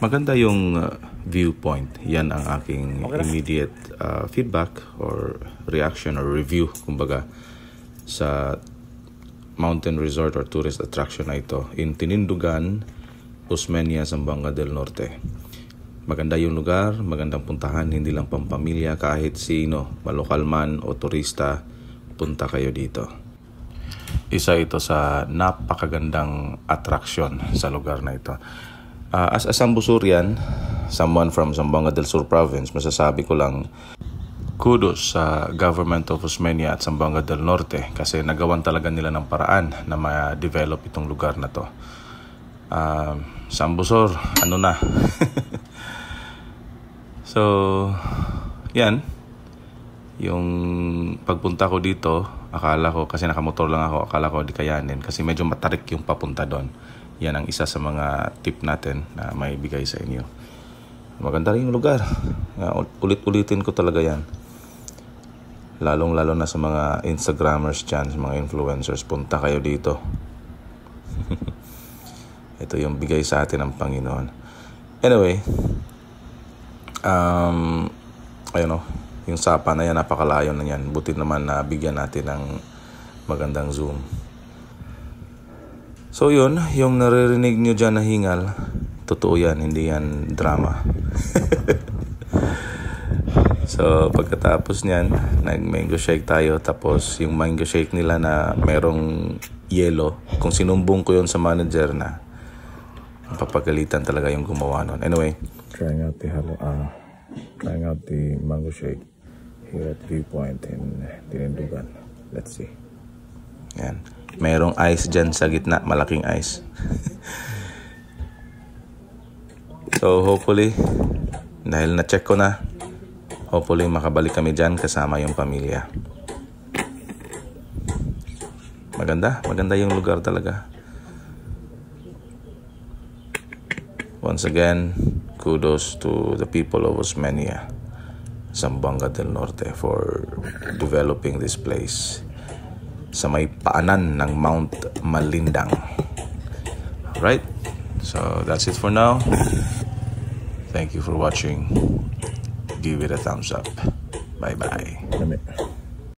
maganda yung viewpoint. Yan ang aking immediate feedback or reaction or review, kumbaga, sa mountain resort or tourist attraction na ito in Tinindugan, Osmeña, Zamboanga del Norte. Maganda yung lugar, magandang puntahan, hindi lang pampamilya, kahit sino, malokal man o turista, punta kayo dito. Isa ito sa napakagandang attraction sa lugar na ito. As a Sambusurian, someone from Zamboanga del Sur province, masasabi ko lang kudos sa government of Osmeña at Zamboanga del Norte kasi nagawan talaga nila ng paraan na ma-develop itong lugar na to. Sambusor, ano na? So, yan. Yung pagpunta ko dito, akala ko, kasi nakamotor lang ako, akala ko di kayanin kasi medyo matarik yung papunta doon. Yan ang isa sa mga tip natin na may bigay sa inyo. Maganda rin yung lugar. Ulit-ulitin ko talaga yan. Lalong-lalo na sa mga Instagrammers dyan, sa mga influencers, punta kayo dito. Ito yung bigay sa atin ng Panginoon. Anyway, ayun o, yung sapa na yan, napakalayo na yan. Buti naman na bigyan natin ng magandang zoom. So yun, yung naririnig nyo dyan na hingal, totoo yan, hindi yan drama. So pagkatapos nyan, nag-mango shake tayo. Tapos yung mango shake nila na merong yelo, kung sinumbong ko yun sa manager na, papagalitan talaga yung gumawa nun. Anyway, trying out the mango shake here at Viewpoint in Tinindugan. Let's see. Yan. Merong ice dyan sa gitna, malaking ice. So hopefully, dahil na-check ko na, hopefully makabalik kami dyan kasama yung pamilya. Maganda yung lugar talaga. Once again, kudos to the people of Osmeña, Zamboanga del Norte for developing this place sa may paanan ng Mount Malindang. Right? So that's it for now. Thank you for watching. Give it a thumbs up. Bye-bye.